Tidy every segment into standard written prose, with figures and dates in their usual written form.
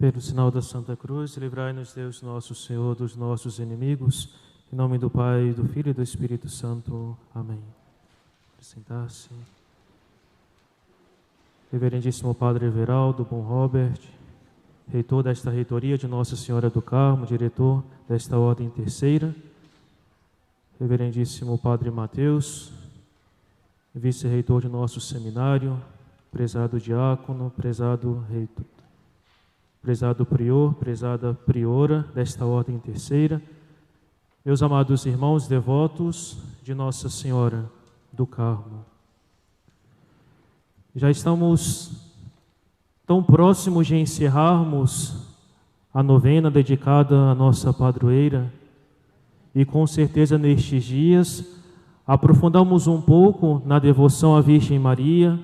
Pelo sinal da Santa Cruz, livrai-nos Deus nosso Senhor dos nossos inimigos. Em nome do Pai, do Filho e do Espírito Santo. Amém. Sentar-se. Reverendíssimo Padre Everaldo Bom Robert, reitor desta reitoria de Nossa Senhora do Carmo, diretor desta Ordem Terceira. Reverendíssimo Padre Mateus, vice-reitor de nosso seminário, prezado diácono, prezado reitor, prezado prior, prezada priora desta Ordem Terceira, meus amados irmãos devotos de Nossa Senhora do Carmo. Já estamos tão próximos de encerrarmos a novena dedicada à nossa padroeira e com certeza nestes dias aprofundamos um pouco na devoção à Virgem Maria,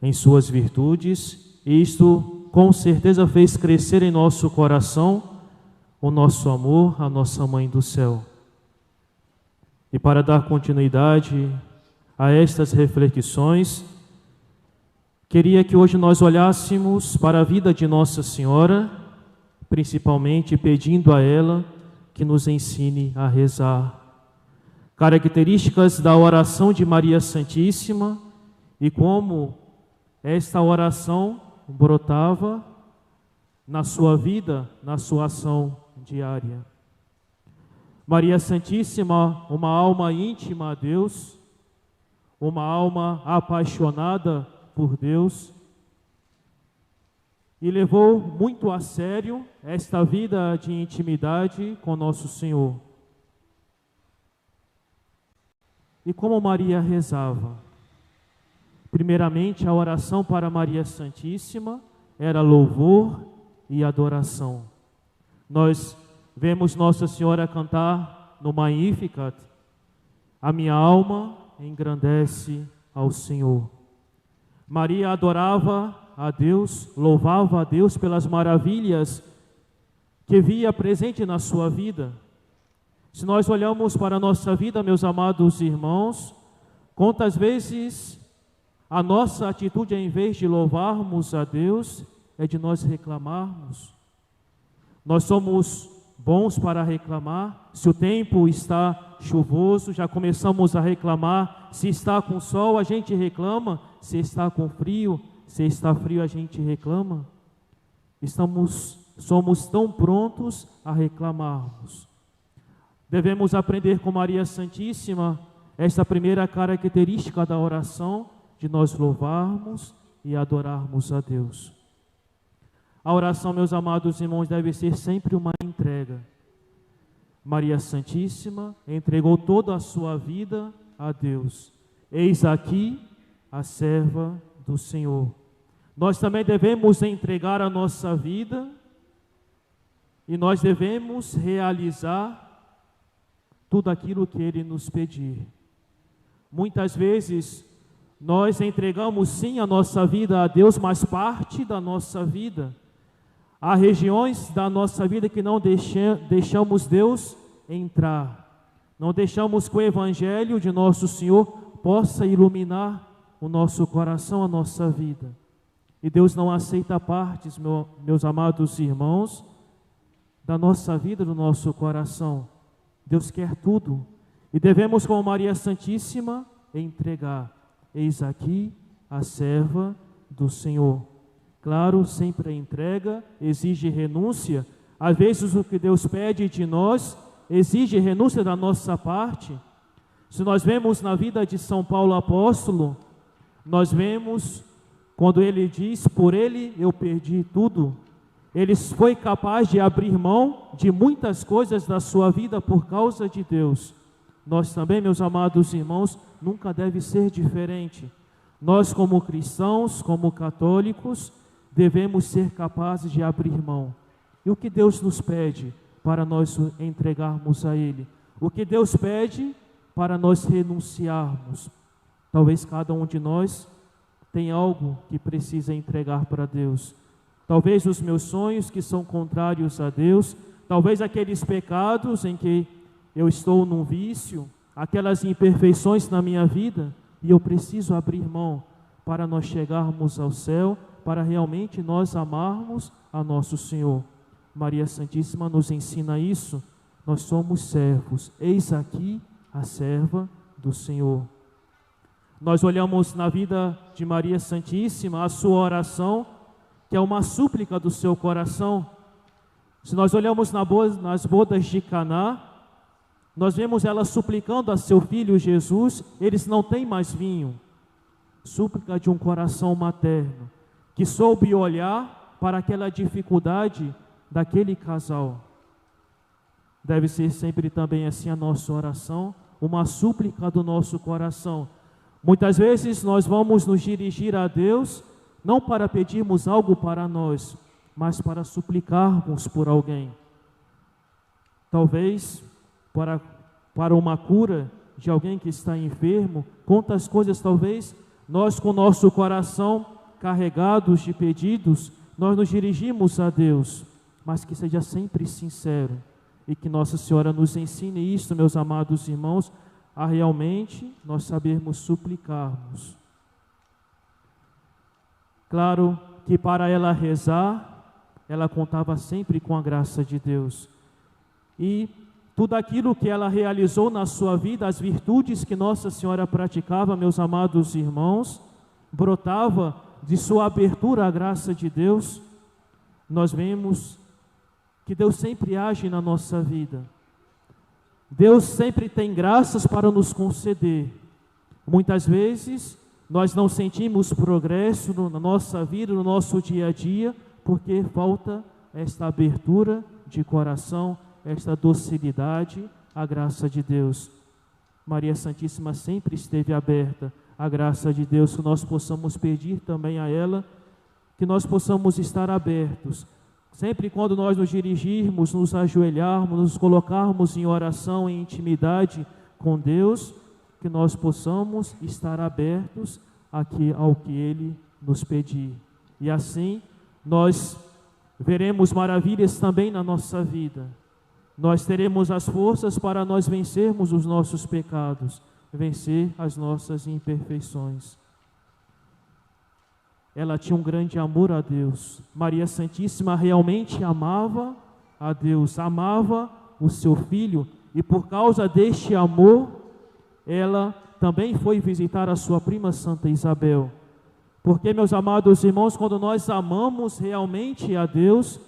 em suas virtudes, e isto com certeza fez crescer em nosso coração o nosso amor à nossa Mãe do Céu. E para dar continuidade a estas reflexões, queria que hoje nós olhássemos para a vida de Nossa Senhora, principalmente pedindo a ela que nos ensine a rezar. Características da oração de Maria Santíssima e como esta oração brotava na sua vida, na sua ação diária. Maria Santíssima, uma alma íntima a Deus, uma alma apaixonada por Deus, e levou muito a sério esta vida de intimidade com nosso Senhor. E como Maria rezava? Primeiramente, a oração para Maria Santíssima era louvor e adoração. Nós vemos Nossa Senhora cantar no Magnificat: a minha alma engrandece ao Senhor. Maria adorava a Deus, louvava a Deus pelas maravilhas que via presente na sua vida. Se nós olhamos para a nossa vida, meus amados irmãos, quantas vezes a nossa atitude, em vez de louvarmos a Deus, é de nós reclamarmos. Nós somos bons para reclamar. Se o tempo está chuvoso, já começamos a reclamar. Se está com sol, a gente reclama. Se está com frio, se está frio, a gente reclama. Somos tão prontos a reclamarmos. Devemos aprender com Maria Santíssima esta primeira característica da oração, de nós louvarmos e adorarmos a Deus. A oração, meus amados irmãos, deve ser sempre uma entrega. Maria Santíssima entregou toda a sua vida a Deus. Eis aqui a serva do Senhor. Nós também devemos entregar a nossa vida e nós devemos realizar tudo aquilo que Ele nos pedir. Muitas vezes nós entregamos sim a nossa vida a Deus, mas parte da nossa vida. Há regiões da nossa vida que não deixamos Deus entrar. Não deixamos que o Evangelho de nosso Senhor possa iluminar o nosso coração, a nossa vida. E Deus não aceita partes, meus amados irmãos, da nossa vida, do nosso coração. Deus quer tudo. E devemos, como Maria Santíssima, entregar. Eis aqui a serva do Senhor. Claro, sempre a entrega exige renúncia. Às vezes o que Deus pede de nós exige renúncia da nossa parte. Se nós vemos na vida de São Paulo apóstolo, nós vemos quando ele diz: por ele eu perdi tudo. Ele foi capaz de abrir mão de muitas coisas da sua vida por causa de Deus. Nós também, meus amados irmãos, nunca deve ser diferente. Nós, como cristãos, como católicos, devemos ser capazes de abrir mão. E o que Deus nos pede para nós entregarmos a Ele? O que Deus pede para nós renunciarmos? Talvez cada um de nós tenha algo que precisa entregar para Deus. Talvez os meus sonhos que são contrários a Deus, talvez aqueles pecados em que eu estou num vício, aquelas imperfeições na minha vida, e eu preciso abrir mão para nós chegarmos ao céu, para realmente nós amarmos a nosso Senhor. Maria Santíssima nos ensina isso. Nós somos servos. Eis aqui a serva do Senhor. Nós olhamos na vida de Maria Santíssima a sua oração, que é uma súplica do seu coração. Se nós olhamos nas bodas de Caná, nós vemos ela suplicando a seu filho Jesus, eles não têm mais vinho. Súplica de um coração materno, que soube olhar para aquela dificuldade daquele casal. Deve ser sempre também assim a nossa oração, uma súplica do nosso coração. Muitas vezes nós vamos nos dirigir a Deus, não para pedirmos algo para nós, mas para suplicarmos por alguém. Talvez para uma cura de alguém que está enfermo. Quantas coisas talvez nós com nosso coração carregados de pedidos, nós nos dirigimos a Deus, mas que seja sempre sincero e que Nossa Senhora nos ensine isso, meus amados irmãos, a realmente nós sabermos suplicarmos. Claro que para ela rezar, ela contava sempre com a graça de Deus. E tudo aquilo que ela realizou na sua vida, as virtudes que Nossa Senhora praticava, meus amados irmãos, brotava de sua abertura à graça de Deus. Nós vemos que Deus sempre age na nossa vida. Deus sempre tem graças para nos conceder. Muitas vezes nós não sentimos progresso na nossa vida, no nosso dia a dia, porque falta esta abertura de coração, esta docilidade à graça de Deus. Maria Santíssima sempre esteve aberta à graça de Deus, que nós possamos pedir também a ela, que nós possamos estar abertos. Sempre quando nós nos dirigirmos, nos ajoelharmos, nos colocarmos em oração, em intimidade com Deus, que nós possamos estar abertos ao que Ele nos pedir. E assim, nós veremos maravilhas também na nossa vida. Nós teremos as forças para nós vencermos os nossos pecados, vencer as nossas imperfeições. Ela tinha um grande amor a Deus. Maria Santíssima realmente amava a Deus, amava o seu filho, e por causa deste amor, ela também foi visitar a sua prima Santa Isabel. Porque, meus amados irmãos, quando nós amamos realmente a Deus,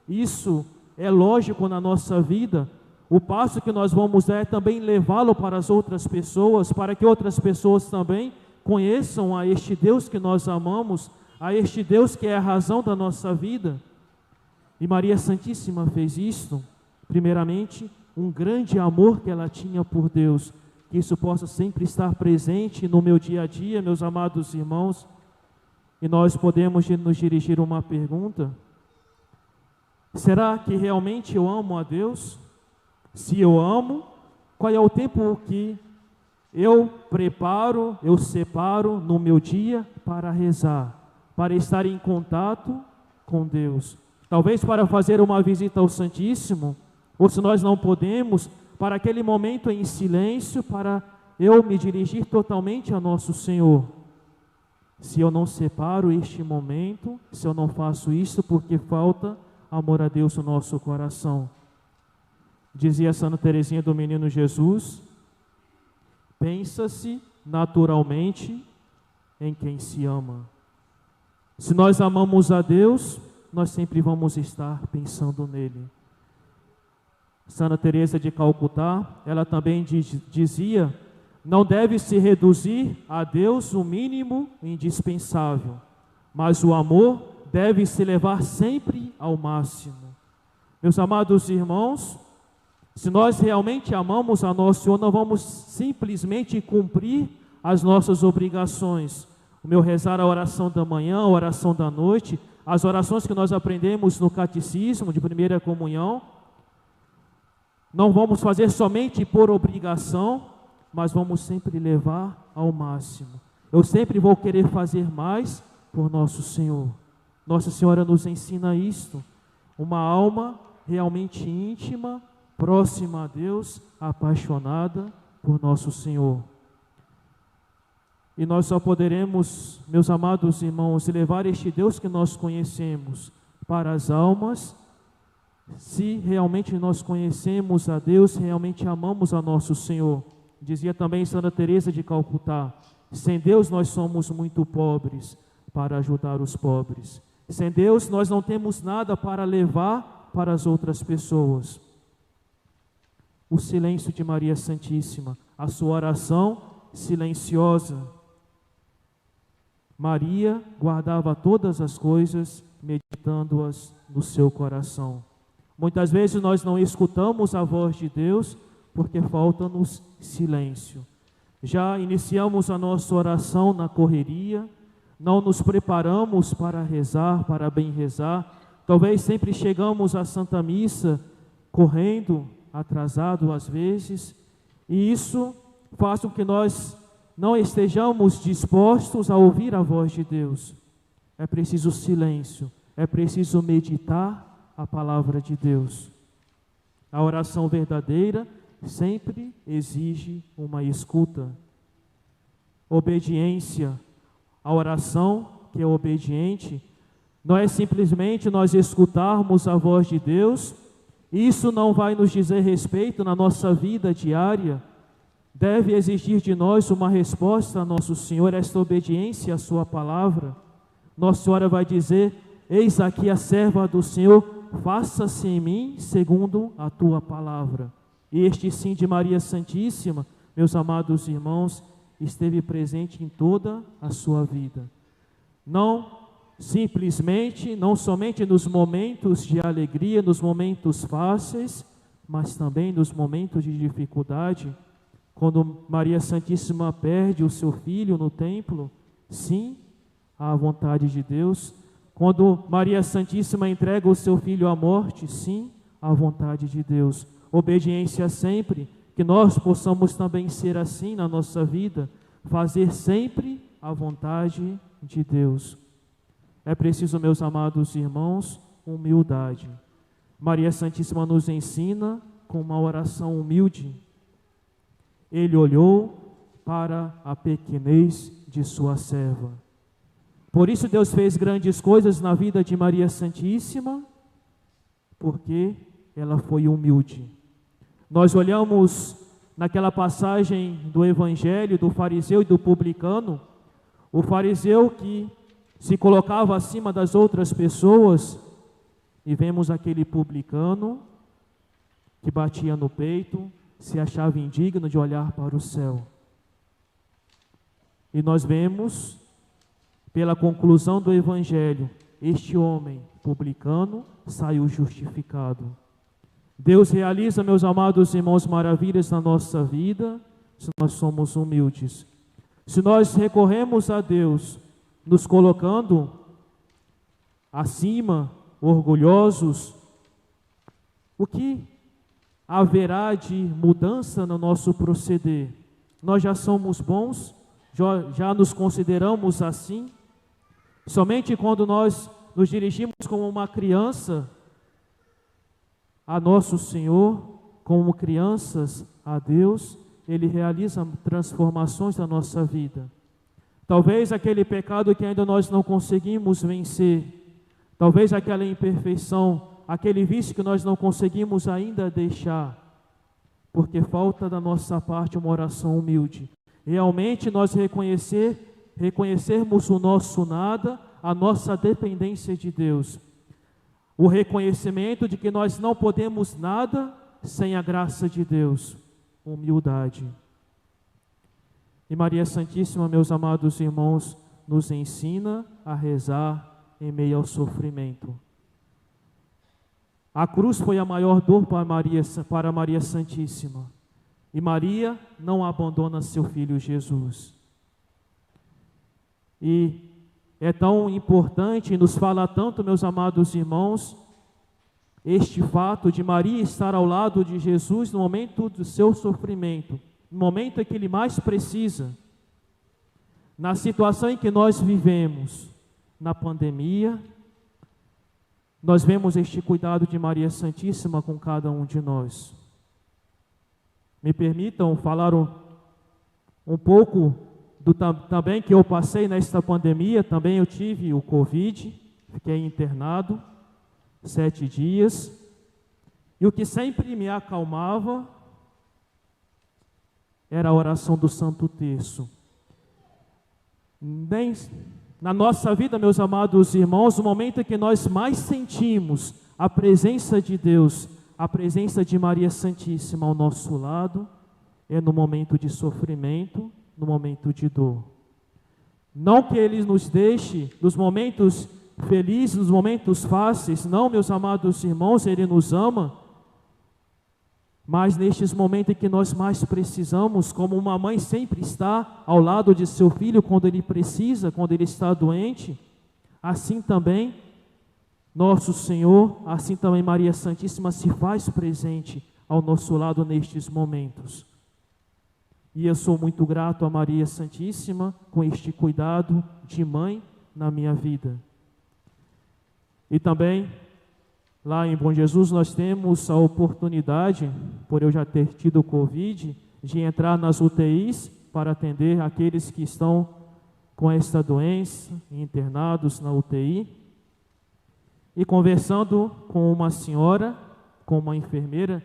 isso é lógico na nossa vida. O passo que nós vamos dar é também levá-lo para as outras pessoas, para que outras pessoas também conheçam a este Deus que nós amamos, a este Deus que é a razão da nossa vida. E Maria Santíssima fez isto, primeiramente, um grande amor que ela tinha por Deus, que isso possa sempre estar presente no meu dia a dia, meus amados irmãos. E nós podemos nos dirigir uma pergunta: será que realmente eu amo a Deus? Se eu amo, qual é o tempo que eu preparo, eu separo no meu dia para rezar, para estar em contato com Deus? Talvez para fazer uma visita ao Santíssimo, ou se nós não podemos, para aquele momento em silêncio, para eu me dirigir totalmente a nosso Senhor. Se eu não separo este momento, se eu não faço isso, porque falta amor a Deus no nosso coração. Dizia Santa Teresinha do Menino Jesus: pensa-se naturalmente em quem se ama. Se nós amamos a Deus, nós sempre vamos estar pensando nele. Santa Teresa de Calcutá, ela também dizia: não deve se reduzir a Deus o mínimo indispensável, mas o amor deve se levar sempre ao máximo. Meus amados irmãos, se nós realmente amamos a nosso Senhor, não vamos simplesmente cumprir as nossas obrigações. O meu rezar, a oração da manhã, a oração da noite, as orações que nós aprendemos no catecismo de primeira comunhão, não vamos fazer somente por obrigação, mas vamos sempre levar ao máximo. Eu sempre vou querer fazer mais por nosso Senhor. Nossa Senhora nos ensina isto, uma alma realmente íntima, próxima a Deus, apaixonada por nosso Senhor. E nós só poderemos, meus amados irmãos, levar este Deus que nós conhecemos para as almas, se realmente nós conhecemos a Deus, realmente amamos a nosso Senhor. Dizia também Santa Teresa de Calcutá: sem Deus nós somos muito pobres para ajudar os pobres. Sem Deus nós não temos nada para levar para as outras pessoas. O silêncio de Maria Santíssima, a sua oração silenciosa. Maria guardava todas as coisas, meditando-as no seu coração. Muitas vezes nós não escutamos a voz de Deus porque falta-nos silêncio. Já iniciamos a nossa oração na correria, não nos preparamos para rezar, para bem rezar. Talvez sempre chegamos à Santa Missa correndo, atrasado às vezes, e isso faz com que nós não estejamos dispostos a ouvir a voz de Deus. É preciso silêncio, é preciso meditar a palavra de Deus. A oração verdadeira sempre exige uma escuta. Obediência. A oração que é obediente não é simplesmente nós escutarmos a voz de Deus. Isso não vai nos dizer respeito na nossa vida diária. Deve exigir de nós uma resposta a nosso Senhor, esta obediência à sua palavra. Nossa Senhora vai dizer: eis aqui a serva do Senhor, faça-se em mim segundo a tua palavra. E este sim de Maria Santíssima, meus amados irmãos, esteve presente em toda a sua vida. Não simplesmente, não somente nos momentos de alegria, nos momentos fáceis, mas também nos momentos de dificuldade. Quando Maria Santíssima perde o seu filho no templo, sim, à vontade de Deus. Quando Maria Santíssima entrega o seu filho à morte, sim, à vontade de Deus. Obediência sempre, que nós possamos também ser assim na nossa vida, fazer sempre a vontade de Deus. É preciso, meus amados irmãos, humildade. Maria Santíssima nos ensina com uma oração humilde. Ele olhou para a pequenez de sua serva. Por isso Deus fez grandes coisas na vida de Maria Santíssima, porque ela foi humilde. Nós olhamos naquela passagem do Evangelho do fariseu e do publicano, o fariseu que se colocava acima das outras pessoas, e vemos aquele publicano que batia no peito, se achava indigno de olhar para o céu. E nós vemos, pela conclusão do Evangelho, este homem publicano saiu justificado. Deus realiza, meus amados irmãos, maravilhas na nossa vida, se nós somos humildes. Se nós recorremos a Deus, nos colocando acima, orgulhosos, o que haverá de mudança no nosso proceder? Nós já somos bons, já nos consideramos assim. Somente quando nós nos dirigimos como uma criança a nosso Senhor, como crianças a Deus, Ele realiza transformações na nossa vida. Talvez aquele pecado que ainda nós não conseguimos vencer, talvez aquela imperfeição, aquele vício que nós não conseguimos ainda deixar, porque falta da nossa parte uma oração humilde. Realmente nós reconhecermos o nosso nada, a nossa dependência de Deus. O reconhecimento de que nós não podemos nada sem a graça de Deus. Humildade. E Maria Santíssima, meus amados irmãos, nos ensina a rezar em meio ao sofrimento. A cruz foi a maior dor para Maria Santíssima. E Maria não abandona seu filho Jesus. E é tão importante, e nos fala tanto, meus amados irmãos, este fato de Maria estar ao lado de Jesus no momento do seu sofrimento, no momento em que Ele mais precisa, na situação em que nós vivemos, na pandemia, nós vemos este cuidado de Maria Santíssima com cada um de nós. Me permitam falar um pouco também que eu passei nesta pandemia, também eu tive o Covid, fiquei internado 7 dias, e o que sempre me acalmava era a oração do Santo Terço. Na nossa vida, meus amados irmãos, o momento em que nós mais sentimos a presença de Deus, a presença de Maria Santíssima ao nosso lado, é no momento de sofrimento, no momento de dor. Não que Ele nos deixe nos momentos felizes, nos momentos fáceis, não, meus amados irmãos, Ele nos ama, mas nestes momentos em que nós mais precisamos, como uma mãe sempre está ao lado de seu filho quando ele precisa, quando ele está doente, assim também nosso Senhor, assim também Maria Santíssima se faz presente ao nosso lado nestes momentos. E eu sou muito grato a Maria Santíssima com este cuidado de mãe na minha vida. E também, lá em Bom Jesus, nós temos a oportunidade, por eu já ter tido Covid, de entrar nas UTIs para atender aqueles que estão com esta doença, internados na UTI. E conversando com uma senhora, com uma enfermeira,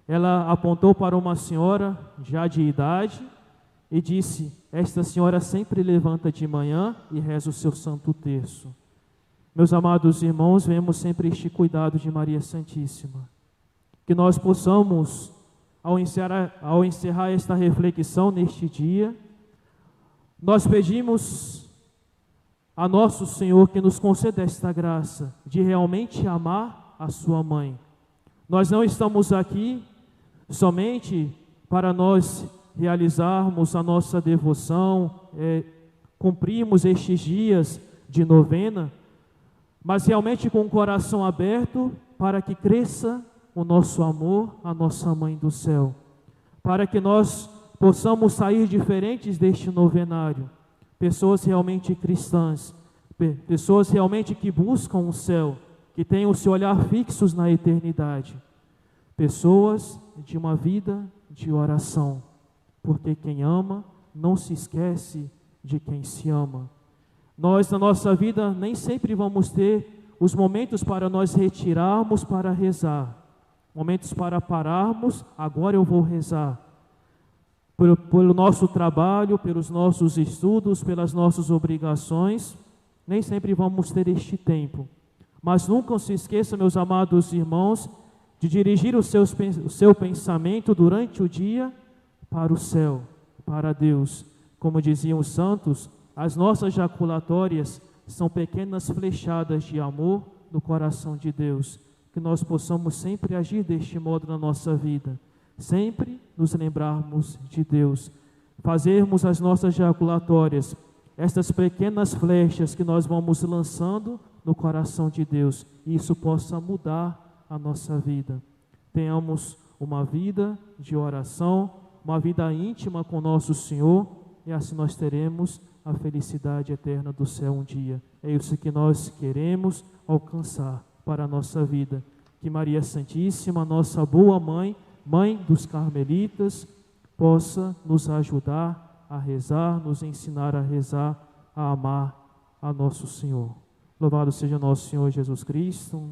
ela apontou para uma senhora já de idade e disse: esta senhora sempre levanta de manhã e reza o seu Santo Terço. Meus amados irmãos, vemos sempre este cuidado de Maria Santíssima. Que nós possamos, ao encerrar esta reflexão neste dia, nós pedimos a nosso Senhor que nos conceda esta graça de realmente amar a sua mãe. Nós não estamos aqui somente para nós realizarmos a nossa devoção, cumprirmos estes dias de novena, mas realmente com o coração aberto para que cresça o nosso amor à nossa Mãe do Céu, para que nós possamos sair diferentes deste novenário, pessoas realmente cristãs, pessoas realmente que buscam o céu, que têm o seu olhar fixos na eternidade, pessoas de uma vida de oração, porque quem ama não se esquece de quem se ama. Nós, na nossa vida, nem sempre vamos ter os momentos para nós retirarmos para rezar, momentos para pararmos, agora eu vou rezar. Pelo nosso trabalho, pelos nossos estudos, pelas nossas obrigações, nem sempre vamos ter este tempo. Mas nunca se esqueça, meus amados irmãos, de dirigir o seu pensamento durante o dia para o céu, para Deus. Como diziam os santos, as nossas jaculatórias são pequenas flechadas de amor no coração de Deus. Que nós possamos sempre agir deste modo na nossa vida, sempre nos lembrarmos de Deus, fazermos as nossas jaculatórias, estas pequenas flechas que nós vamos lançando no coração de Deus, e isso possa mudar a nossa vida. Tenhamos uma vida de oração, uma vida íntima com nosso Senhor, e assim nós teremos a felicidade eterna do céu um dia. É isso que nós queremos alcançar para a nossa vida. Que Maria Santíssima, nossa boa mãe, mãe dos carmelitas, possa nos ajudar a rezar, nos ensinar a rezar, a amar a nosso Senhor. Louvado seja nosso Senhor Jesus Cristo.